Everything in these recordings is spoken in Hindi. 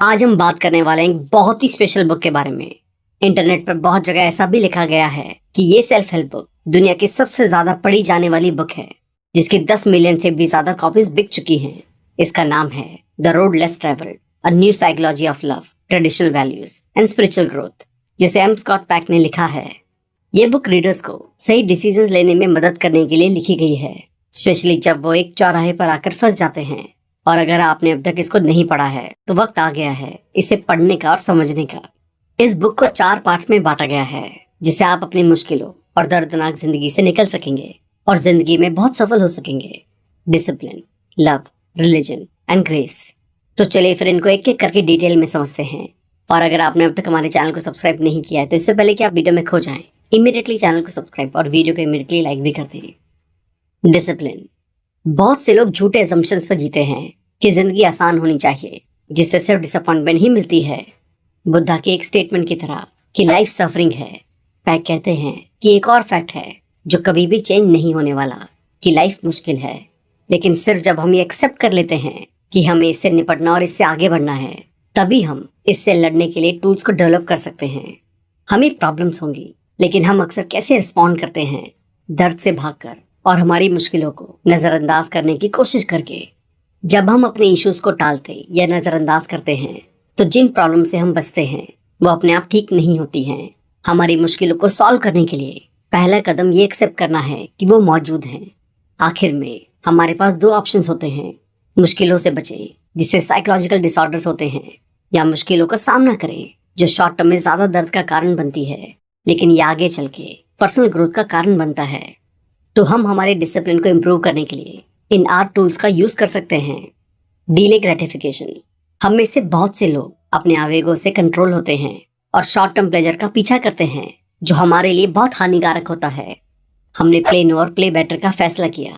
आज हम बात करने वाले हैं एक बहुत ही स्पेशल बुक के बारे में। इंटरनेट पर बहुत जगह ऐसा भी लिखा गया है कि ये सेल्फ हेल्प बुक दुनिया की सबसे ज्यादा पढ़ी जाने वाली बुक है, जिसकी 10 मिलियन से भी ज्यादा कॉपीज बिक चुकी हैं। इसका नाम है the road less travelled, a new psychology of love, traditional values and spiritual growth, जिसे एम स्कॉट पैक ने लिखा है। ये बुक रीडर्स को सही डिसीजन लेने में मदद करने के लिए लिखी गई है, स्पेशली जब वो एक चौराहे पर आकर फंस जाते हैं। और अगर आपने अब तक इसको नहीं पढ़ा है तो वक्त आ गया है इसे पढ़ने का और समझने का। इस बुक को 4 पार्ट्स में बांटा गया है, जिससे आप अपनी मुश्किलों और दर्दनाक जिंदगी से निकल सकेंगे और जिंदगी में बहुत सफल हो सकेंगे। Discipline, love, religion and grace. तो चलिए फिर इनको एक एक करके डिटेल में समझते हैं। और अगर आपने अब तक हमारे चैनल को सब्सक्राइब नहीं किया है तो इससे पहले कि आप वीडियो में खो जाएं, इमीडिएटली चैनल को सब्सक्राइब और वीडियो को इमीडिएटली लाइक भी कर दें। डिसिप्लिन। बहुत से लोग झूठे असम्पशंस पर जीते हैं कि जिंदगी आसान होनी चाहिए, जिससे सिर्फ डिसअपॉइंटमेंट ही मिलती है। बुद्धा के एक स्टेटमेंट की तरह कि लाइफ सफरिंग है, पैक कहते हैं कि एक और फैक्ट है जो कभी भी चेंज नहीं होने वाला, कि लाइफ मुश्किल है। लेकिन सिर्फ जब हम ये एक्सेप्ट कर लेते हैं कि हमें इससे निपटना और इससे आगे बढ़ना है, तभी हम इससे लड़ने के लिए टूल्स को डेवलप कर सकते हैं। हमें प्रॉब्लम्स होंगी, लेकिन हम अक्सर कैसे रिस्पॉन्ड करते हैं? दर्द से भागकर और हमारी मुश्किलों को नजरअंदाज करने की कोशिश करके। जब हम अपने इश्यूज को टालते या नजरअंदाज करते हैं तो जिन प्रॉब्लम से हम बचते हैं वो अपने आप ठीक नहीं होती हैं। हमारी मुश्किलों को सॉल्व करने के लिए पहला कदम ये एक्सेप्ट करना है कि वो मौजूद हैं। आखिर में हमारे पास 2 ऑप्शंस होते हैं: मुश्किलों से बचें, जिससे साइकोलॉजिकल डिसऑर्डर्स होते हैं, या मुश्किलों का सामना करें, जो शॉर्ट टर्म में ज्यादा दर्द का कारण बनती है, लेकिन ये आगे चल के पर्सनल ग्रोथ का कारण बनता है। तो हम हमारे डिसिप्लिन को इम्प्रूव करने के लिए इन 8 टूल्स का यूज कर सकते हैं। Delay gratification. हम में से बहुत से लोग अपने आवेगों से कंट्रोल होते हैं और शॉर्ट टर्म प्लेजर का पीछा करते हैं, जो हमारे लिए बहुत हानिकारक होता है। हमने प्ले नो और प्ले बेटर का फैसला किया।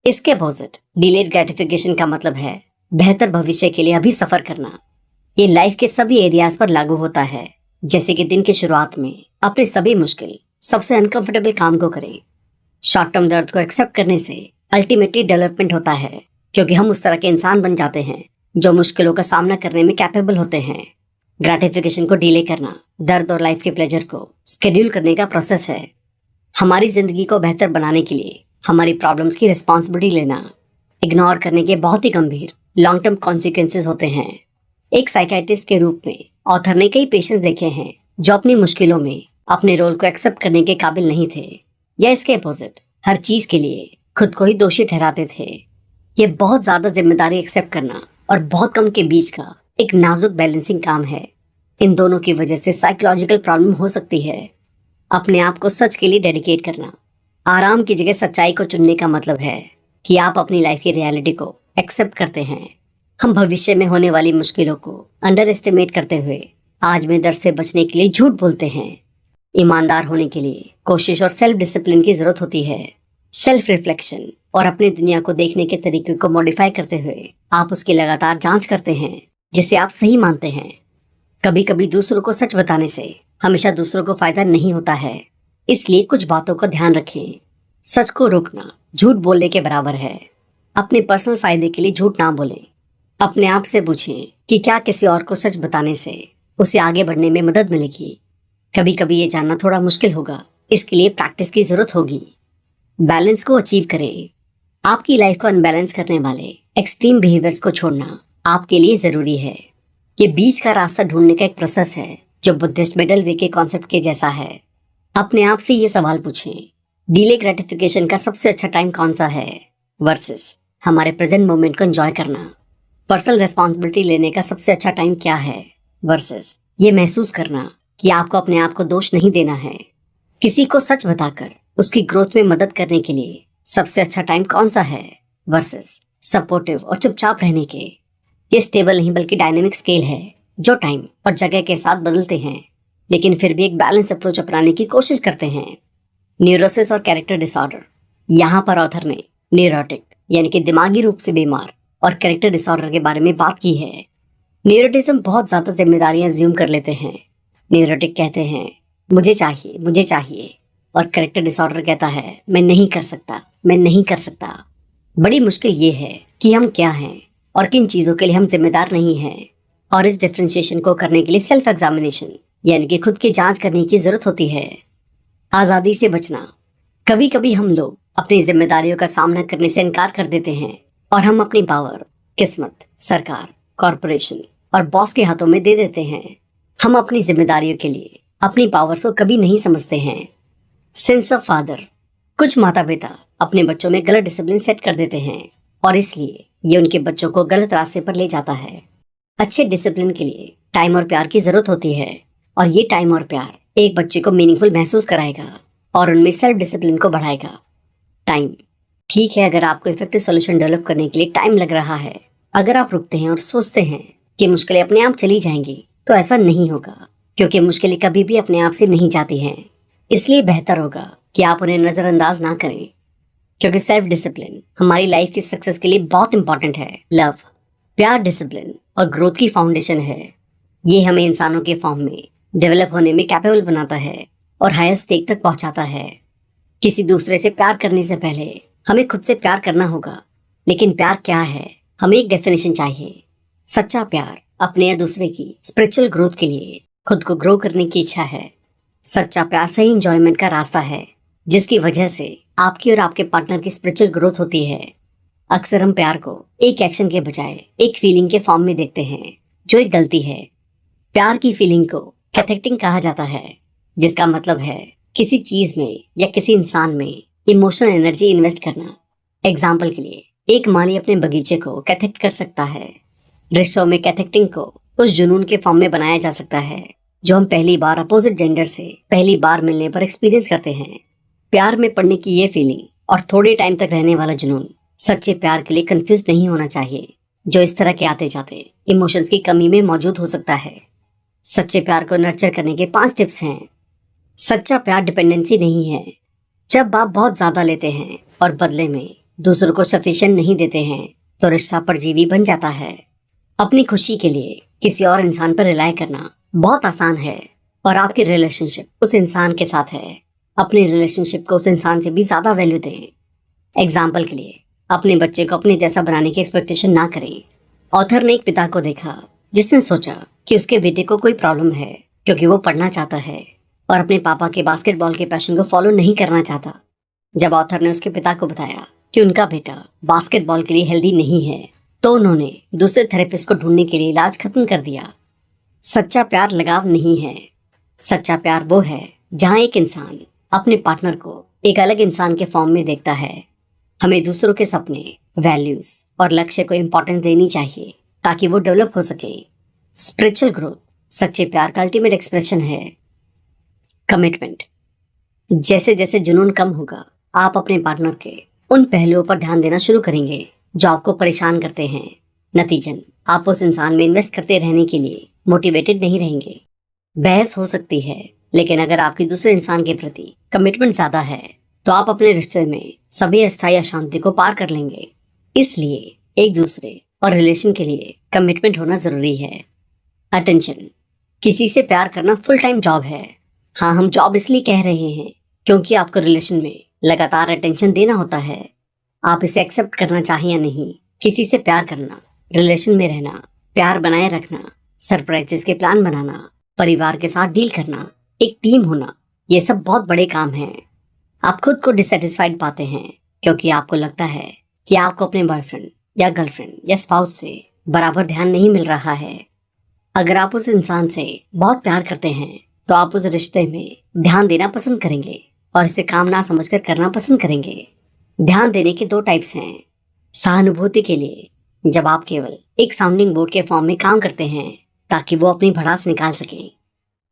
इसके अपोजिट डिलेड ग्रेटिफिकेशन का मतलब है बेहतर भविष्य के लिए अभी सफर करना। ये लाइफ के सभी एरियाज पर लागू होता है, जैसे कि दिन की शुरुआत में अपने सभी मुश्किल, सबसे अनकंफर्टेबल काम को करें। शॉर्ट टर्म दर्द को एक्सेप्ट करने से अल्टीमेटली डेवलपमेंट होता है, क्योंकि हम उस तरह के इंसान बन जाते हैं जो मुश्किलों का सामना करने में कैपेबल होते हैं। ग्रेटिफिकेशन को डिले करना दर्द और लाइफ के प्लेजर को स्केड्यूल करने का प्रोसेस है। हमारी जिंदगी को बेहतर बनाने के लिए हमारी प्रॉब्लम्स की रिस्पॉन्सिबिलिटी लेना, इग्नोर करने के बहुत ही गंभीर लॉन्ग टर्म कॉन्सिक्वेंसेस होते हैं। एक साइकियाट्रिस्ट के रूप में ऑथर ने कई पेशेंट्स देखे हैं जो अपनी मुश्किलों में अपने रोल को एक्सेप्ट करने के काबिल नहीं थे, या इसके अपोजिट हर चीज के लिए खुद को ही दोषी ठहराते थे। ये बहुत ज्यादा जिम्मेदारी एक्सेप्ट करना और बहुत कम के बीच का एक नाजुक बैलेंसिंग काम है। इन दोनों की वजह से साइकोलॉजिकल प्रॉब्लम हो सकती है। अपने आप को सच के लिए डेडिकेट करना, आराम की जगह सच्चाई को चुनने का मतलब है कि आप अपनी लाइफ की रियलिटी को एक्सेप्ट करते हैं। हम भविष्य में होने वाली मुश्किलों को अंडर एस्टिमेट करते हुए आज में दर्द से बचने के लिए झूठ बोलते हैं। ईमानदार होने के लिए कोशिश और सेल्फ डिसिप्लिन की जरूरत होती है। सेल्फ रिफ्लेक्शन और अपनी दुनिया को देखने के तरीके को मॉडिफाई करते हुए आप उसकी लगातार जांच करते हैं, जिसे आप सही मानते हैं। कभी कभी दूसरों को सच बताने से हमेशा दूसरों को फायदा नहीं होता है, इसलिए कुछ बातों का ध्यान रखें। सच को रोकना झूठ बोलने के बराबर है। अपने पर्सनल फायदे के लिए झूठ ना बोलें। अपने आप से पूछें कि क्या किसी और को सच बताने से उसे आगे बढ़ने में मदद मिलेगी। कभी कभी ये जानना थोड़ा मुश्किल होगा, इसके लिए प्रैक्टिस की जरूरत होगी। बैलेंस को अचीव करें। आपकी लाइफ को अनबैलेंस करने वाले एक्सट्रीम बिहेवियर्स को छोड़ना आपके लिए जरूरी है। ये बीच का रास्ता ढूंढने का एक प्रोसेस है, जो बुद्धिस्ट मिडल वे के कॉन्सेप्ट के जैसा है। अपने आप से ये सवाल पूछें: डीले ग्रेटिफिकेशन का सबसे अच्छा टाइम कौन सा है, वर्सेस हमारे प्रेजेंट मोमेंट को एंजॉय करना। पर्सनल रेस्पॉन्सिबिलिटी लेने का सबसे अच्छा टाइम क्या है, वर्सेस ये महसूस करना कि आपको अपने आप को दोष नहीं देना है। किसी को सच बताकर उसकी ग्रोथ में मदद करने के लिए सबसे अच्छा टाइम कौन सा है, वर्सेस सपोर्टिव और चुपचाप रहने के। ये स्टेबल नहीं बल्कि डायनेमिक स्केल है, जो टाइम और जगह के साथ बदलते हैं, लेकिन फिर भी एक बैलेंस अप्रोच अपनाने की कोशिश करते हैं। न्यूरोसिस और कैरेक्टर डिसऑर्डर। यहाँ पर ऑथर ने न्यूरोटिक यानी कि दिमागी रूप से बीमार और कैरेक्टर डिसऑर्डर के बारे में बात की है। न्यूरोटिज्म बहुत ज्यादा जिम्मेदारियां ज्यूम कर लेते हैं। न्यूरोटिक कहते हैं मुझे चाहिए, मुझे चाहिए, और कैरेक्टर डिसऑर्डर कहता है मैं नहीं कर सकता, मैं नहीं कर सकता। बड़ी मुश्किल ये है कि हम क्या हैं और किन चीजों के लिए हम जिम्मेदार नहीं हैं। और इस डिफरेंशिएशन को करने के लिए सेल्फ एग्जामिनेशन यानी कि खुद की जांच करने की जरूरत होती है। आजादी से बचना। कभी कभी हम लोग अपनी जिम्मेदारियों का सामना करने से इनकार कर देते हैं और हम अपनी पावर किस्मत, सरकार, कॉरपोरेशन और बॉस के हाथों में दे देते हैं। हम अपनी जिम्मेदारियों के लिए अपनी पावर्स को कभी नहीं समझते हैं। Sense of father. कुछ माता पिता अपने बच्चों में गलत डिसिप्लिन सेट कर देते हैं और इसलिए ये उनके बच्चों को गलत रास्ते पर ले जाता है। अच्छे डिसिप्लिन के लिए टाइम और प्यार की जरूरत होती है और ये टाइम और प्यार एक बच्चे को मीनिंगफुल महसूस कराएगा और उनमें सेल्फ डिसिप्लिन को बढ़ाएगा। टाइम। ठीक है, अगर आपको इफेक्टिव सॉल्यूशन डेवलप करने के लिए टाइम लग रहा है, अगर आप रुकते हैं और सोचते हैं कि मुश्किलें अपने आप चली जाएंगी, तो ऐसा नहीं होगा, क्योंकि मुश्किलें कभी भी अपने आप से नहीं जाती हैं। इसलिए बेहतर होगा कि आप उन्हें नजरअंदाज ना करें, क्योंकि सेल्फ डिसिप्लिन हमारी लाइफ की सक्सेस के लिए बहुत इंपॉर्टेंट है। लव, प्यार, डिसिप्लिन और ग्रोथ की फाउंडेशन है। ये हमें इंसानों के फॉर्म में डेवलप होने में कैपेबल बनाता है और हायर स्टेज तक पहुंचाता है। किसी दूसरे से प्यार करने से पहले हमें खुद से प्यार करना होगा। लेकिन प्यार क्या है, हमें एक डेफिनेशन चाहिए। सच्चा प्यार अपने या दूसरे की स्पिरिचुअल ग्रोथ के लिए खुद को ग्रो करने की इच्छा है। सच्चा प्यार सही एंजॉयमेंट का रास्ता है, जिसकी वजह से आपकी और आपके पार्टनर की स्पिरिचुअल ग्रोथ होती है। अक्सर हम प्यार को एक एक्शन के बजाय एक फीलिंग के फॉर्म में देखते हैं, जो एक गलती है। प्यार की फीलिंग को कैथेक्टिंग कहा जाता है, जिसका मतलब है किसी चीज में या किसी इंसान में इमोशनल एनर्जी इन्वेस्ट करना। एग्जाम्पल के लिए, एक माली अपने बगीचे को कैथेक्ट कर सकता है। रिश्तों में कैथेक्टिंग को उस जुनून के फॉर्म में बनाया जा सकता है जो हम पहली बार अपोजिट जेंडर से पहली बार मिलने पर एक्सपीरियंस करते हैं। प्यार में पड़ने की ये फीलिंग और थोड़े टाइम तक रहने वाला जुनून सच्चे प्यार के लिए कंफ्यूज नहीं होना चाहिए, जो इस तरह के आते जाते इमोशंस की कमी में मौजूद हो सकता है। सच्चे प्यार को नर्चर करने के 5 टिप्स हैं। सच्चा प्यार डिपेंडेंसी नहीं है। जब आप बहुत ज्यादा लेते हैं और बदले में दूसरों को सफिशिएंट नहीं देते हैं, तो रिश्ता परजीवी बन जाता है। अपनी खुशी के लिए किसी और इंसान पर रिलाय करना बहुत आसान है और आपकी रिलेशनशिप उस इंसान के साथ है। अपनी रिलेशनशिप को उस इंसान से भी ज्यादा वैल्यू दें। एग्जाम्पल के लिए, अपने बच्चे को अपने जैसा बनाने की एक्सपेक्टेशन ना करें। ऑथर ने एक पिता को देखा जिसने सोचा कि उसके बेटे को कोई प्रॉब्लम है क्योंकि वो पढ़ना चाहता है और अपने पापा के बास्केटबॉल के पैशन को फॉलो नहीं करना चाहता। जब ऑथर ने उसके पिता को बताया कि उनका बेटा बास्केटबॉल के लिए हेल्दी नहीं है, तो उन्होंने दूसरे थेरेपिस्ट को ढूंढने के लिए इलाज खत्म कर दिया। सच्चा प्यार लगाव नहीं है। सच्चा प्यार वो है जहाँ एक इंसान अपने पार्टनर को एक अलग इंसान के फॉर्म में देखता है। हमें दूसरों के सपने, वैल्यूज और लक्ष्य को इम्पोर्टेंस देनी चाहिए ताकि वो डेवलप हो सके। स्पिरिचुअल ग्रोथ सच्चे प्यार का अल्टीमेट एक्सप्रेशन है। कमिटमेंट। जैसे जैसे जुनून कम होगा, आप अपने पार्टनर के उन पहलुओं पर ध्यान देना शुरू करेंगे जो आपको परेशान करते हैं। नतीजन, आप उस इंसान में इन्वेस्ट करते रहने के लिए मोटिवेटेड नहीं रहेंगे। बहस हो सकती है, लेकिन अगर आपकी दूसरे इंसान के प्रति कमिटमेंट ज्यादा है, तो आप अपने रिश्ते में सभी अस्थायी अशांति को पार कर लेंगे। इसलिए एक दूसरे और रिलेशन के लिए कमिटमेंट होना जरूरी है। अटेंशन। किसी से प्यार करना फुल टाइम जॉब है। हाँ, हम जॉब इसलिए कह रहे हैं क्योंकि आपको रिलेशन में लगातार अटेंशन देना होता है। आप इसे एक्सेप्ट करना चाहें या नहीं, किसी से प्यार करना, रिलेशन में रहना, प्यार बनाए रखना, सरप्राइजेस के प्लान बनाना, परिवार के साथ डील करना, एक टीम होना, ये सब बहुत बड़े काम हैं। आप खुद को डिससेटिस्फाइड पाते हैं क्योंकि आपको लगता है कि आपको अपने बॉयफ्रेंड या गर्लफ्रेंड या स्पाउस से बराबर ध्यान नहीं मिल रहा है। अगर आप उस इंसान से बहुत प्यार करते हैं, तो आप उस रिश्ते में ध्यान देना पसंद करेंगे और इसे काम ना समझकर करना पसंद करेंगे। ध्यान देने के 2 टाइप्स हैं। सहानुभूति के लिए, जब आप केवल एक साउंडिंग बोर्ड के फॉर्म में काम करते हैं ताकि वो अपनी भड़ास निकाल सकें।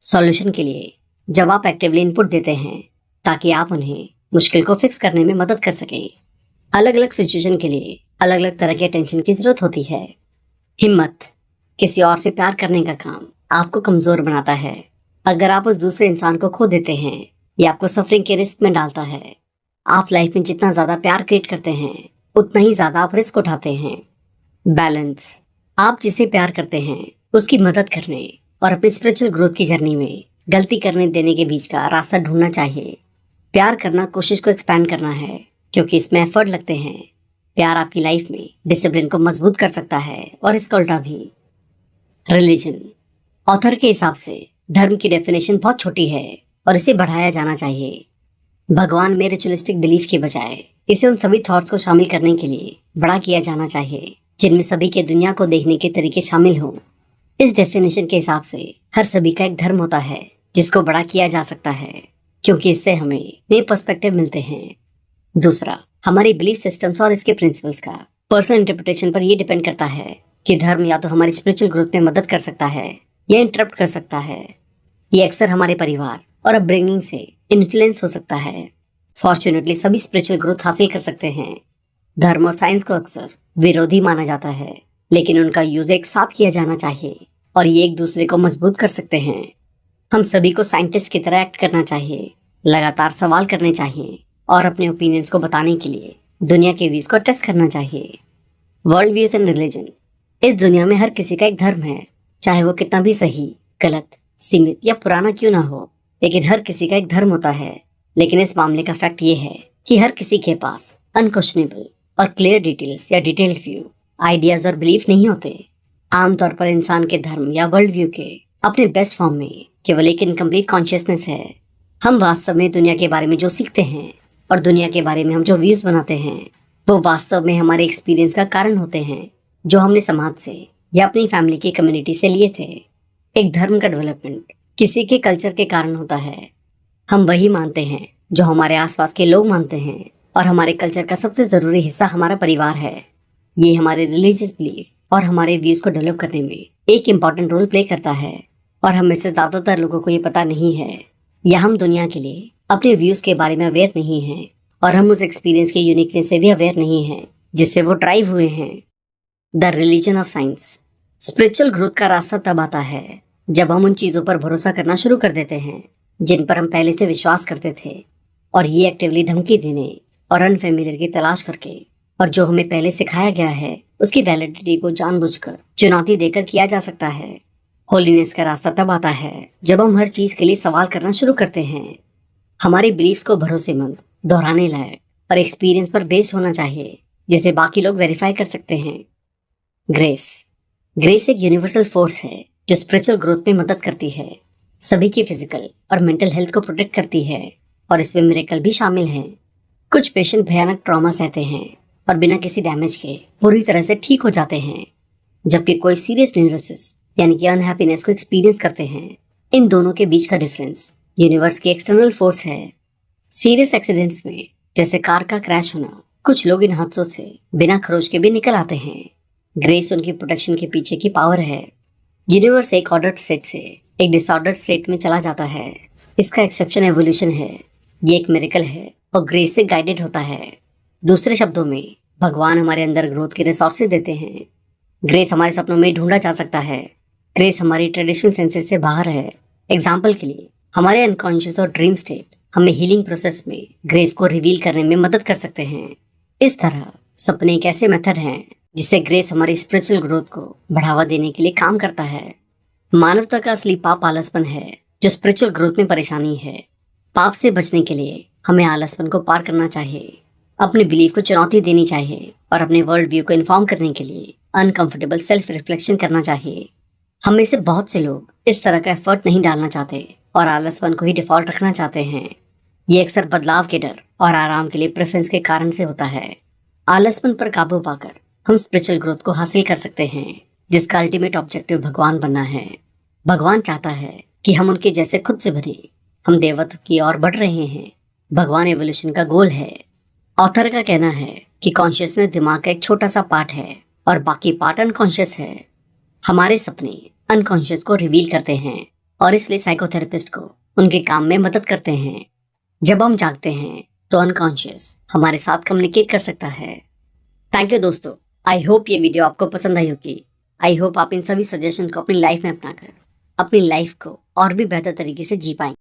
सॉल्यूशन के लिए, जब आप एक्टिवली इनपुट देते हैं ताकि आप उन्हें मुश्किल को फिक्स करने में मदद कर सकें। अलग अलग सिचुएशन के लिए अलग अलग तरह के अटेंशन की जरूरत होती है। हिम्मत। किसी और से प्यार करने का काम आपको कमजोर बनाता है। अगर आप उस दूसरे इंसान को खो देते हैं, ये आपको सफरिंग के रिस्क में डालता है। आप लाइफ में जितना ज्यादा प्यार क्रिएट करते हैं, उतना ही ज्यादा आप रिस्क उठाते हैं। बैलेंस। आप जिसे प्यार करते हैं उसकी मदद करने और अपनी स्पिरिचुअल ग्रोथ की जर्नी में गलती करने देने के बीच का रास्ता ढूंढना चाहिए। प्यार करना कोशिश को एक्सपैंड करना है, क्योंकि इसमें एफर्ट लगते हैं। प्यार आपकी लाइफ में डिसिप्लिन को मजबूत कर सकता है और इसका उल्टा भी। रिलीजन। ऑथर के हिसाब से धर्म की डेफिनेशन बहुत छोटी है और इसे बढ़ाया जाना चाहिए। भगवान में रिचुअलिस्टिक बिलीफ के बजाय इसे उन सभी थॉट्स को शामिल करने के लिए बड़ा किया जाना चाहिए जिनमें सभी के दुनिया को देखने के तरीके शामिल हों। इस डेफिनेशन के हिसाब से हर सभी का एक धर्म होता है जिसको बड़ा किया जा सकता है, क्योंकि इससे हमें नए पर्सपेक्टिव मिलते हैं। दूसरा, हमारी बिलीफ सिस्टम्स और इसके प्रिंसिपल्स का पर्सनल इंटरप्रिटेशन पर यह डिपेंड करता है कि धर्म या तो हमारी स्पिरिचुअल ग्रोथ में मदद कर सकता है या इंटरप्ट कर सकता है। ये अक्सर हमारे परिवार और अपब्रिंगिंग से इन्फ्लुएंस हो सकता है। फॉर्चुनेटली सभी स्पिरिचुअल ग्रोथ हासिल कर सकते हैं। धर्म और साइंस को अक्सर विरोधी माना जाता है, लेकिन उनका यूज एक साथ किया जाना चाहिए और ये एक दूसरे को मजबूत कर सकते हैं। हम सभी को साइंटिस्ट की तरह एक्ट करना चाहिए, लगातार सवाल करने चाहिए और अपने ओपिनियंस को बताने के लिए दुनिया के व्यूज को टेस्ट करना चाहिए। World views and religion. इस दुनिया में हर किसी का एक धर्म है, चाहे वो कितना भी सही, गलत, सीमित या पुराना क्यों ना हो, लेकिन हर किसी का एक धर्म होता है। लेकिन इस मामले का फैक्ट ये है कि हर किसी के पास अनक्वेश्चनेबल और क्लियर डिटेल्स या डिटेल्ड व्यू, आइडियाज और बिलीफ नहीं होते। आमतौर पर इंसान के धर्म या वर्ल्ड व्यू के अपने बेस्ट फॉर्म में केवल एक इनकम्प्लीट कॉन्शियसनेस है। हम वास्तव में दुनिया के बारे में जो सीखते हैं और दुनिया के बारे में हम जो व्यूज बनाते हैं वो वास्तव में हमारे एक्सपीरियंस का कारण होते हैं, जो हमने समाज से या अपनी फैमिली की कम्युनिटी से लिए थे। एक धर्म का डेवलपमेंट किसी के कल्चर के कारण होता है। हम वही मानते हैं जो हमारे आसपास के लोग मानते हैं और हमारे कल्चर का सबसे जरूरी हिस्सा हमारा परिवार है। ये हमारे रिलीजियस बिलीफ और हमारे व्यूज को डेवलप करने में एक इम्पॉर्टेंट रोल प्ले करता है और हम में से ज्यादातर लोगों को ये पता नहीं है या हम दुनिया के लिए अपने व्यूज के बारे में अवेयर नहीं हैं और हम उस एक्सपीरियंस के यूनिकनेस से भी अवेयर नहीं हैं जिससे वो ड्राइव हुए हैं। The religion of science. Spiritual growth का रास्ता तब आता है जब हम उन चीजों पर भरोसा करना शुरू कर देते हैं जिन पर हम पहले से विश्वास करते थे, और ये एक्टिवली धमकी देने और अनफेमिलियर की तलाश करके और जो हमें पहले सिखाया गया है उसकी वैलिडिटी को जानबूझकर चुनौती देकर किया जा सकता है। होलीनेस का रास्ता तब आता है जब हम हर चीज के लिए सवाल करना शुरू करते हैं। हमारी बिलीफ्स को भरोसेमंद, दोहराने लायक और एक्सपीरियंस पर बेस्ड होना चाहिए जिसे बाकी लोग वेरीफाई कर सकते हैं। ग्रेस। ग्रेस एक यूनिवर्सल फोर्स है जो स्पिरिचुअल ग्रोथ में मदद करती है, सभी की फिजिकल और मेंटल हेल्थ को प्रोटेक्ट करती है और इसमें मिरेकल भी शामिल हैं। कुछ पेशेंट भयानक ट्रॉमा सहते हैं और बिना किसी डैमेज के पूरी तरह से ठीक हो जाते हैं, जबकि कोई सीरियस न्यूरोसिस यानी कि अनहैप्पीनेस को एक्सपीरियंस करते हैं। इन दोनों के बीच का डिफरेंस यूनिवर्स की एक्सटर्नल फोर्स है। सीरियस एक्सीडेंट्स में जैसे कार का क्रैश होना, कुछ लोग इन हादसों से बिना खरोच के भी निकल आते हैं। ग्रेस उनकी प्रोटेक्शन के पीछे की पावर है। यूनिवर्स एक ऑर्डर्ड स्टेट से एक डिसऑर्डर्ड स्टेट में चला जाता है। इसका एक्सेप्शन एवोल्यूशन है। ये एक मिरेकल है और ग्रेस से गाइडेड होता है। दूसरे शब्दों में भगवान हमारे अंदर ग्रोथ के रिसोर्सेज देते हैं। ग्रेस हमारे सपनों में ढूंढा जा सकता है। ग्रेस हमारी ट्रेडिशनल सेंसेस से बाहर है। एग्जाम्पल के लिए हमारे अनकॉन्शियस और ड्रीम स्टेट हमें हीलिंग प्रोसेस में ग्रेस को रिवील करने में मदद कर सकते हैं। इस तरह सपने एक ऐसे मेथड हैं जिससे ग्रेस हमारी स्पिरिचुअल ग्रोथ को बढ़ावा देने के लिए काम करता है। मानवता का असली पाप आलसपन है जो स्पिरिचुअल ग्रोथ में परेशानी है। पाप से बचने के लिए हमें आलसपन को पार करना चाहिए, अपने बिलीफ को चुनौती देनी चाहिए और अपने वर्ल्ड व्यू को इन्फॉर्म करने के लिए अनकंफर्टेबल सेल्फ रिफ्लेक्शन करना चाहिए। हम में से बहुत से लोग इस तरह का एफर्ट नहीं डालना चाहते और आलसपन को ही डिफॉल्ट रखना चाहते हैं। ये अक्सर बदलाव के डर और आराम के लिए प्रेफरेंस के कारण से होता है। आलसपन पर काबू पाकर हम स्पिरिचुअल ग्रोथ को हासिल कर सकते हैं, जिसका अल्टीमेट ऑब्जेक्टिव भगवान बनना है। भगवान चाहता है कि हम उनके जैसे खुद से बने। हम देवत्व की ओर बढ़ रहे हैं। भगवान एवोल्यूशन का गोल है। ऑथर का कहना है कि कॉन्शियसनेस दिमाग का एक छोटा सा पार्ट है और बाकी पार्ट अनकॉन्शियस है। हमारे सपने अनकॉन्शियस को रिवील करते हैं और इसलिए साइकोथेरेपिस्ट को उनके काम में मदद करते हैं। जब हम जागते हैं तो अनकॉन्शियस हमारे साथ कम्युनिकेट कर सकता है। थैंक यू दोस्तों, आई होप ये वीडियो आपको पसंद आई होगी। आई होप आप इन सभी सजेशन को अपनी लाइफ में अपनाकर अपनी लाइफ को और भी बेहतर तरीके से जी पाएंगे।